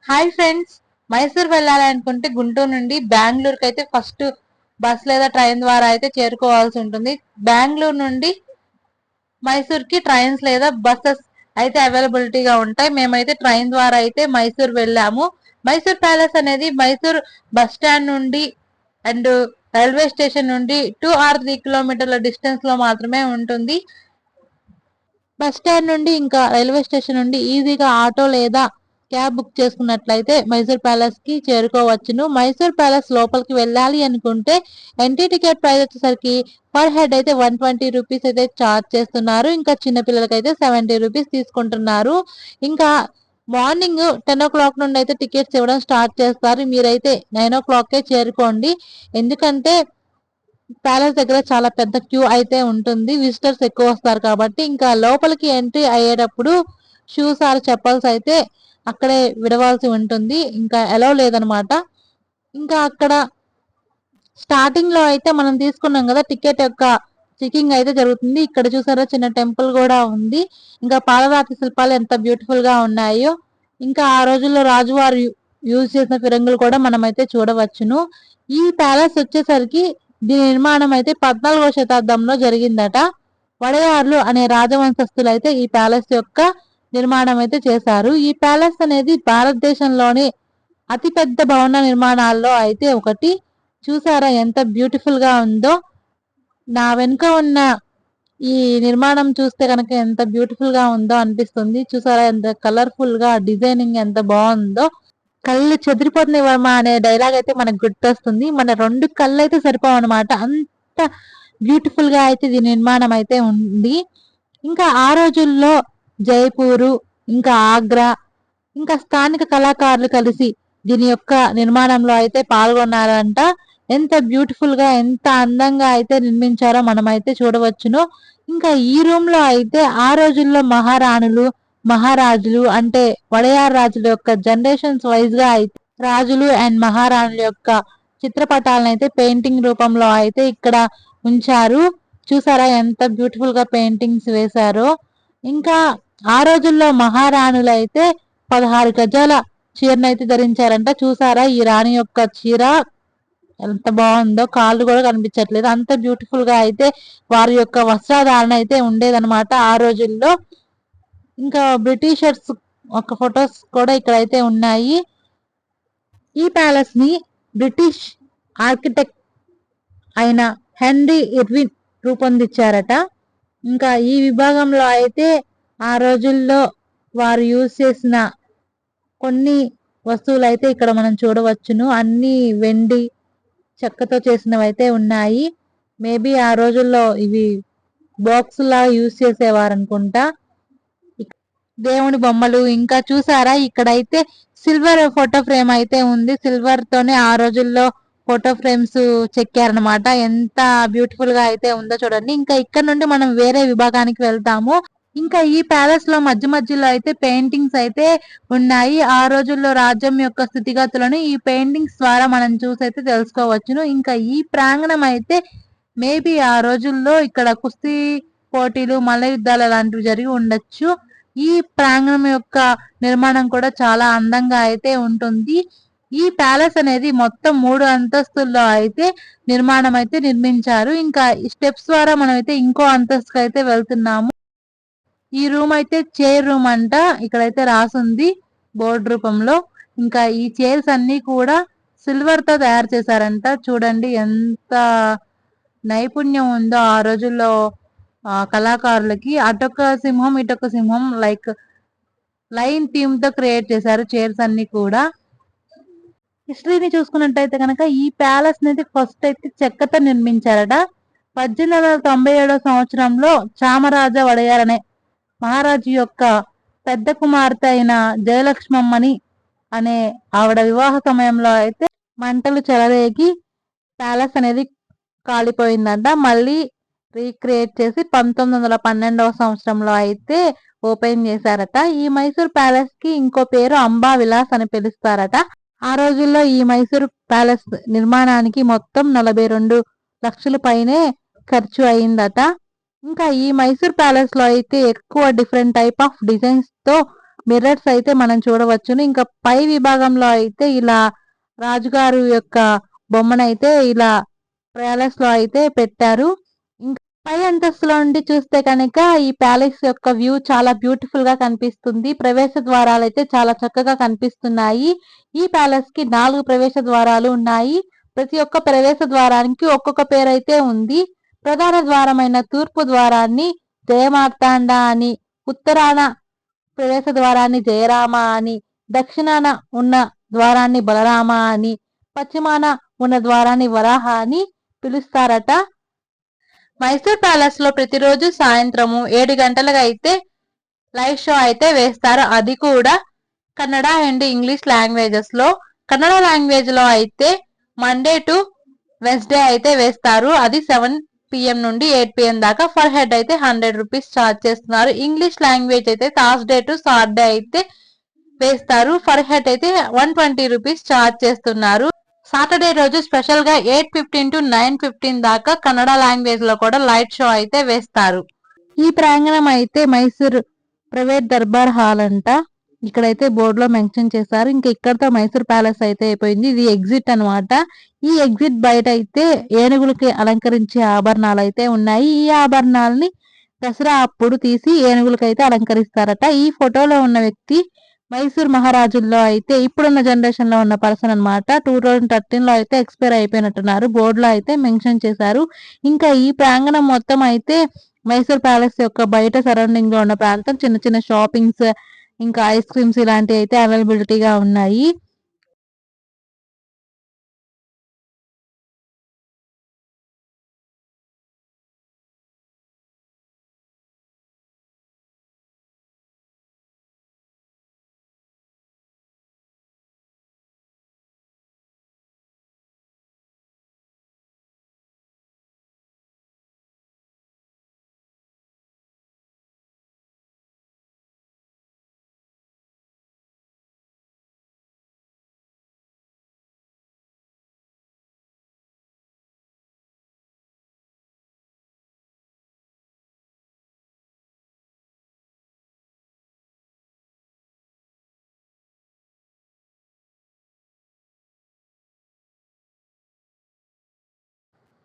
Hi friends, Mysore వెళ్ళాలనుకుంటే గుంటూరు నుండి బెంగళూరుకి అయితే ఫస్ట్ బస్ లేదా ట్రైన్ ద్వారా అయితే చేరుకోవాల్సి ఉంటుంది. బెంగళూరు నుండి మైసూర్ కి ట్రైన్స్ లేదా బస్సెస్ అయితే అవైలబిలిటీగా ఉంటాయి. మేమైతే ట్రైన్ ద్వారా అయితే మైసూర్ వెళ్ళాము. మైసూర్ ప్యాలెస్ అనేది మైసూర్ బస్ స్టాండ్ నుండి అండ్ రైల్వే స్టేషన్ నుండి 2 or 3 కిలోమీటర్ల డిస్టెన్స్ లో మాత్రమే ఉంటుంది. బస్ స్టాండ్ నుండి ఇంకా రైల్వే స్టేషన్ నుండి ఈజీగా ఆటో లేదా క్యాబ్ బుక్ చేసుకున్నట్లయితే మైసూర్ ప్యాలెస్ కి చేరుకోవచ్చును. మైసూర్ ప్యాలెస్ లోపలికి వెళ్ళాలి అనుకుంటే ఎంట్రీ టికెట్ ప్రైస్ వచ్చేసరికి పర్ హెడ్ అయితే 120 రూపీస్ అయితే చార్జ్ చేస్తున్నారు. ఇంకా చిన్న పిల్లలకి అయితే 70 రూపీస్ తీసుకుంటున్నారు. ఇంకా మార్నింగ్ 10 o'clock నుండి అయితే టికెట్స్ ఇవ్వడం స్టార్ట్ చేస్తారు. మీరైతే 9 o'clock చేరుకోండి. ఎందుకంటే ప్యాలెస్ దగ్గర చాలా పెద్ద క్యూ అయితే ఉంటుంది. విజిటర్స్ ఎక్కువ వస్తారు కాబట్టి ఇంకా లోపలికి ఎంట్రీ అయ్యేటప్పుడు షూస్ ఆర్ చెప్పల్స్ అయితే అక్కడే విడవాల్సి ఉంటుంది. ఇంకా అలౌ లేదనమాట. ఇంకా అక్కడ స్టార్టింగ్ లో అయితే మనం తీసుకున్నాం కదా టికెట్ యొక్క చెకింగ్ అయితే జరుగుతుంది. ఇక్కడ చూసారా చిన్న టెంపుల్ కూడా ఉంది. ఇంకా పాలరాతి శిల్పాలు ఎంత బ్యూటిఫుల్ గా ఉన్నాయో. ఇంకా ఆ రోజుల్లో రాజువారు యూజ్ చేసిన ఫిరంగులు కూడా మనం అయితే చూడవచ్చును. ఈ ప్యాలెస్ వచ్చేసరికి దీని నిర్మాణం అయితే 14వ శతాబ్దంలో జరిగిందట. వడయార్లు అనే రాజవంశస్థులు అయితే ఈ ప్యాలెస్ యొక్క నిర్మాణం అయితే చేశారు. ఈ ప్యాలెస్ అనేది భారతదేశంలోని అతిపెద్ద భవన నిర్మాణాల్లో అయితే ఒకటి. చూసారా ఎంత బ్యూటిఫుల్ గా ఉందో. నా వెనుక ఉన్న ఈ నిర్మాణం చూస్తే కనుక ఎంత బ్యూటిఫుల్ గా ఉందో అనిపిస్తుంది. చూసారా ఎంత కలర్ఫుల్ గా డిజైనింగ్ ఎంత బాగుందో. కళ్ళు చెదిరిపోతున్నాయి వర్మ అనే డైలాగ్ అయితే మనకు గుర్తొస్తుంది. మన 2 కళ్ళు అయితే సరిపోవు అనమాట. అంత బ్యూటిఫుల్ గా అయితే దీని నిర్మాణం అయితే ఉంది. ఇంకా ఆ రోజుల్లో జైపూరు, ఇంకా ఆగ్రా, ఇంకా స్థానిక కళాకారులు కలిసి దీని యొక్క నిర్మాణంలో అయితే పాల్గొన్నారంట. ఎంత బ్యూటిఫుల్ గా ఎంత అందంగా అయితే నిర్మించారో మనం అయితే చూడవచ్చును. ఇంకా ఈ రూమ్ లో అయితే ఆ రోజుల్లో మహారాణులు, మహారాజులు అంటే వడయార్ రాజుల యొక్క జనరేషన్స్ వైజ్ గా అయితే రాజులు అండ్ మహారాణుల యొక్క చిత్రపటాలను అయితే పెయింటింగ్ రూపంలో అయితే ఇక్కడ ఉంచారు. చూసారా ఎంత బ్యూటిఫుల్ గా పెయింటింగ్స్ వేశారో. ఇంకా ఆ రోజుల్లో మహారాణులు అయితే 16 గజాల చీరనైతే ధరించారంట. చూసారా ఈ రాణి యొక్క చీర ఎంత బాగుందో. కాళ్ళు కూడా కనిపించట్లేదు. అంత బ్యూటిఫుల్ గా అయితే వారి యొక్క వస్త్రధారణ అయితే ఉండేదన్నమాట ఆ రోజుల్లో. ఇంకా బ్రిటిషర్స్ ఒక ఫొటోస్ కూడా ఇక్కడైతే ఉన్నాయి. ఈ ప్యాలెస్ ని బ్రిటిష్ ఆర్కిటెక్ట్ అయిన హెన్రీ ఇర్విన్ రూపొందించారట. ఇంకా ఈ విభాగంలో అయితే ఆ రోజుల్లో వారు యూజ్ చేసిన కొన్ని వస్తువులు అయితే ఇక్కడ మనం చూడవచ్చును. అన్ని వెండి చెక్కతో చేసినవి అయితే ఉన్నాయి. మేబీ ఆ రోజుల్లో ఇవి బాక్స్ లా యూజ్ చేసేవారు అనుకుంటా. దేవుని బొమ్మలు ఇంకా చూసారా ఇక్కడైతే సిల్వర్ ఫోటో ఫ్రేమ్ అయితే ఉంది. సిల్వర్ తోనే ఆ రోజుల్లో ఫోటో ఫ్రేమ్స్ చెక్కారనమాట. ఎంత బ్యూటిఫుల్ గా అయితే ఉందో చూడండి. ఇంకా ఇక్కడ నుండి మనం వేరే విభాగానికి వెళ్తాము. ఇంకా ఈ ప్యాలెస్ లో మధ్య మధ్యలో అయితే పెయింటింగ్స్ అయితే ఉన్నాయి. ఆ రోజుల్లో రాజ్యం యొక్క స్థితిగతులను ఈ పెయింటింగ్స్ ద్వారా మనం చూసి అయితే తెలుసుకోవచ్చును. ఇంకా ఈ ప్రాంగణం అయితే మేబీ ఆ రోజుల్లో ఇక్కడ కుస్తీ పోటీలు, మల్ల యుద్ధాలు లాంటివి జరిగి ఉండొచ్చు. ఈ ప్రాంగణం యొక్క నిర్మాణం కూడా చాలా అందంగా అయితే ఉంటుంది. ఈ ప్యాలెస్ అనేది మొత్తం 3 అంతస్తుల్లో అయితే నిర్మాణం అయితే నిర్మించారు. ఇంకా ఈ స్టెప్స్ ద్వారా మనం అయితే ఇంకో అంతస్తుకు అయితే వెళ్తున్నాము. ఈ రూమ్ అయితే చైర్ రూమ్ అంట. ఇక్కడైతే రాసుంది బోర్డు రూపంలో. ఇంకా ఈ చైర్స్ అన్ని కూడా సిల్వర్ తో తయారు చేశారంట. చూడండి ఎంత నైపుణ్యం ఉందో ఆ రోజుల్లో కళాకారులకి. అటొక సింహం ఇటొక సింహం లైక్ లైన్ థీమ్ తో క్రియేట్ చేశారు చైర్స్ అన్ని కూడా. హిస్టరీని చూసుకున్నట్టయితే కనుక ఈ ప్యాలెస్ అనేది ఫస్ట్ అయితే చెక్కతో నిర్మించారట. 1897 సంవత్సరంలో చామరాజ వడయార్ అనే మహారాజు యొక్క పెద్ద కుమార్తె అయిన జయలక్ష్మమ్మని అనే ఆవిడ వివాహ సమయంలో అయితే మంటలు చెలరేగి ప్యాలెస్ అనేది కాలిపోయిందంట. మళ్ళీ రీక్రియేట్ చేసి 1912వ సంవత్సరంలో అయితే ఓపెన్ చేశారట. ఈ మైసూర్ ప్యాలెస్ కి ఇంకో పేరు అంబా విలాస్ అని పిలుస్తారట. ఆ రోజుల్లో ఈ మైసూర్ ప్యాలెస్ నిర్మాణానికి మొత్తం 42 లక్షల పైనే ఖర్చు అయిందట. ఇంకా ఈ మైసూర్ ప్యాలెస్ లో అయితే ఎక్కువ డిఫరెంట్ టైప్ ఆఫ్ డిజైన్స్ తో మిర్రర్స్ అయితే మనం చూడవచ్చును. ఇంకా పై విభాగంలో అయితే ఇలా రాజుగారు యొక్క బొమ్మనైతే ఇలా ప్యాలెస్ లో అయితే పెట్టారు. ఇంకా పై అంతస్తులో నుండి చూస్తే కనుక ఈ ప్యాలెస్ యొక్క వ్యూ చాలా బ్యూటిఫుల్ గా కనిపిస్తుంది. ప్రవేశ ద్వారాలు అయితే చాలా చక్కగా కనిపిస్తున్నాయి. ఈ ప్యాలెస్ కి 4 ప్రవేశ ద్వారాలు ఉన్నాయి. ప్రతి ఒక్క ప్రవేశ ద్వారానికి ఒక్కొక్క పేరైతే ఉంది. ప్రధాన ద్వారమైన తూర్పు ద్వారాన్ని జయమార్తాండ అని, ఉత్తరాన ప్రవేశ ద్వారాన్ని జయరామ అని, దక్షిణాన ఉన్న ద్వారాన్ని బలరామ అని, పశ్చిమాన ఉన్న ద్వారాన్ని వరాహ అని పిలుస్తారట. మైసూర్ ప్యాలెస్ లో ప్రతిరోజు సాయంత్రము 7 గంటలకు అయితే లైవ్ షో అయితే వేస్తారు. అది కూడా కన్నడ అండ్ ఇంగ్లీష్ లాంగ్వేజెస్ లో. కన్నడ లాంగ్వేజ్ లో అయితే మండే టు వెన్స్డే అయితే వేస్తారు. అది 7 PM నుండి 8 PM దాకా. ఫర్ హెడ్ అయితే 100 రూపీస్ ఛార్జ్ చేస్తున్నారు. ఇంగ్లీష్ లాంగ్వేజ్ అయితే థర్స్డే టు సాటర్డే అయితే వేస్తారు. ఫర్ హెడ్ అయితే 120 రూపీస్ ఛార్జ్ చేస్తున్నారు. సాటర్డే రోజు స్పెషల్ గా 8:15 టు 9:15 దాకా కన్నడ లాంగ్వేజ్ లో కూడా లైట్ షో అయితే వేస్తారు. ఈ ప్రాంగణం అయితే మైసూర్ ప్రైవేట్ దర్బార్ హాల్ అంట. ఇక్కడైతే బోర్డు లో మెన్షన్ చేశారు. ఇంకా ఇక్కడతో మైసూర్ ప్యాలెస్ అయితే అయిపోయింది. ఇది ఎగ్జిట్ అన్నమాట. ఈ ఎగ్జిట్ బయట అయితే ఏనుగులకి అలంకరించే ఆభరణాలు అయితే ఉన్నాయి. ఈ ఆభరణాలని దసరా అప్పుడు తీసి ఏనుగులకైతే అలంకరిస్తారట. ఈ ఫోటోలో ఉన్న వ్యక్తి మైసూర్ మహారాజుల్లో అయితే ఇప్పుడున్న జనరేషన్ లో ఉన్న పర్సన్ అన్నమాట. 2013 లో అయితే ఎక్స్పైర్ అయిపోయినట్టున్నారు. బోర్డు లో అయితే మెన్షన్ చేశారు. ఇంకా ఈ ప్రాంగణం మొత్తం అయితే మైసూర్ ప్యాలెస్ యొక్క బయట సరౌండింగ్ లో ఉన్న ప్రాంతం చిన్న చిన్న షాపింగ్స్, ఇంకా ఐస్ క్రీమ్స్ ఇలాంటివి అయితే అవైలబిలిటీగా ఉన్నాయి.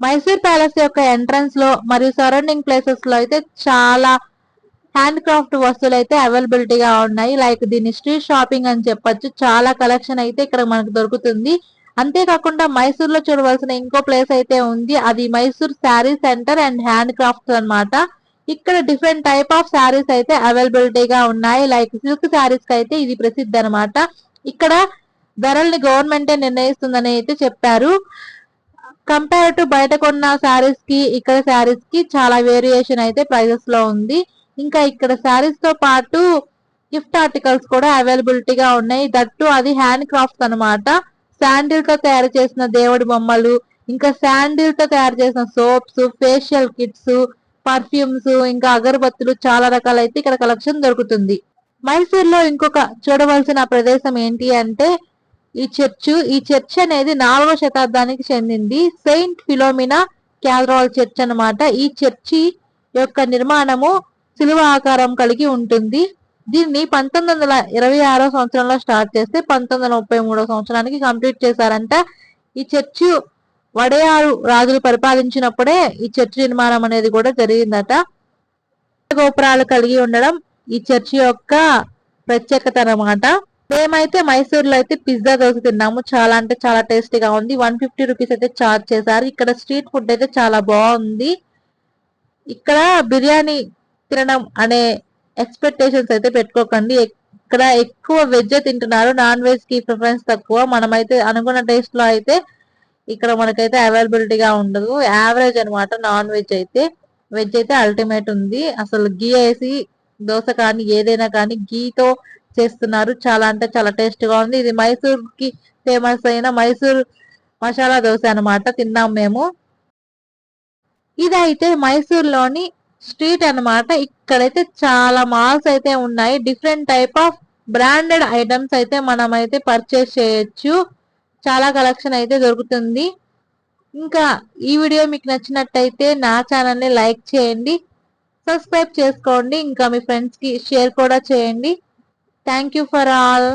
మైసూర్ ప్యాలెస్ యొక్క ఎంట్రన్స్ లో మరియు సరౌండింగ్ ప్లేసెస్ లో అయితే చాలా హ్యాండ్ క్రాఫ్ట్ వస్తువులు అయితే అవైలబిలిటీగా ఉన్నాయి. లైక్ దీన్ని స్ట్రీట్ షాపింగ్ అని చెప్పొచ్చు. చాలా కలెక్షన్ అయితే ఇక్కడ మనకు దొరుకుతుంది. అంతేకాకుండా మైసూర్ లో చూడవలసిన ఇంకో ప్లేస్ అయితే ఉంది. అది Mysore sari centre and hand crafts అన్నమాట. ఇక్కడ డిఫరెంట్ టైప్ ఆఫ్ శారీస్ అయితే అవైలబిలిటీగా ఉన్నాయి. లైక్ సిల్క్ శారీస్ కి అయితే ఇది ప్రసిద్ధి అనమాట. ఇక్కడ ధరల్ని గవర్నమెంటే నిర్ణయిస్తుందని అయితే చెప్పారు. కంపేర్ టు బయట కొన్న శారీస్ కి ఇక్కడ శారీస్ కి చాలా వేరియేషన్ అయితే ప్రైజెస్ లో ఉంది. ఇంకా ఇక్కడ శారీస్ తో పాటు గిఫ్ట్ ఆర్టికల్స్ కూడా అవైలబిలిటీగా ఉన్నాయి. దట్టు అది హ్యాండ్ క్రాఫ్ట్స్ అనమాట. శాండిల్ తో తయారు చేసిన దేవుడి బొమ్మలు, ఇంకా శాండిల్ తో తయారు చేసిన సోప్స్, ఫేషియల్ కిట్స్, పర్ఫ్యూమ్స్, ఇంకా అగరబత్తులు చాలా రకాలైతే ఇక్కడ కలెక్షన్ దొరుకుతుంది. మైసూర్ లో ఇంకొక చూడవలసిన ప్రదేశం ఏంటి అంటే ఈ చర్చ్ అనేది 4వ శతాబ్దానికి చెందింది. సెయింట్ ఫిలోమినా క్యాథడ్రల్ చర్చ్ అన్నమాట. ఈ చర్చి యొక్క నిర్మాణము శిలువ ఆకారం కలిగి ఉంటుంది. దీన్ని 1926 సంవత్సరంలో స్టార్ట్ చేస్తే 1933 సంవత్సరానికి కంప్లీట్ చేశారంట. ఈ చర్చి వడయారు రాజులు పరిపాలించినప్పుడే ఈ చర్చి నిర్మాణం అనేది కూడా జరిగిందట. గోపురాలు కలిగి ఉండడం ఈ చర్చి యొక్క ప్రత్యేకత అన్నమాట. మేమైతే మైసూర్ లో అయితే పిజ్జా దోశ తిన్నాము. చాలా అంటే చాలా టేస్టీగా ఉంది. 150 రూపీస్ అయితే చార్జ్ చేశారు. ఇక్కడ స్ట్రీట్ ఫుడ్ అయితే చాలా బాగుంది. ఇక్కడ బిర్యానీ తినడం అనే ఎక్స్పెక్టేషన్స్ అయితే పెట్టుకోకండి. ఇక్కడ ఎక్కువ వెజ్ తింటున్నారు. నాన్ వెజ్ కి ప్రిఫరెన్స్ తక్కువ. మనమైతే అనుకున్న టేస్ట్ లో అయితే ఇక్కడ మనకైతే అవైలబిలిటీగా ఉండదు. యావరేజ్ అనమాట నాన్ వెజ్ అయితే. వెజ్ అయితే అల్టిమేట్ ఉంది. అసలు గీ వేసి దోశ కానీ ఏదైనా కానీ గీతో చేస్తున్నారు. చాలా అంటే చాలా టేస్ట్ గా ఉంది. ఇది మైసూర్ కి ఫేమస్ అయిన మైసూర్ మసాలా దోశ అనమాట. తిన్నాం మేము. ఇదైతే మైసూర్ లోని స్ట్రీట్ అన్నమాట. ఇక్కడైతే చాలా మాల్స్ అయితే ఉన్నాయి. Different type of branded items అయితే మనం అయితే పర్చేస్ చేయొచ్చు. చాలా కలెక్షన్ అయితే దొరుకుతుంది. ఇంకా ఈ వీడియో మీకు నచ్చినట్టయితే నా ఛానల్ ని లైక్ చేయండి, సబ్స్క్రైబ్ చేసుకోండి, ఇంకా మీ ఫ్రెండ్స్ కి షేర్ కూడా చేయండి. Thank you for all.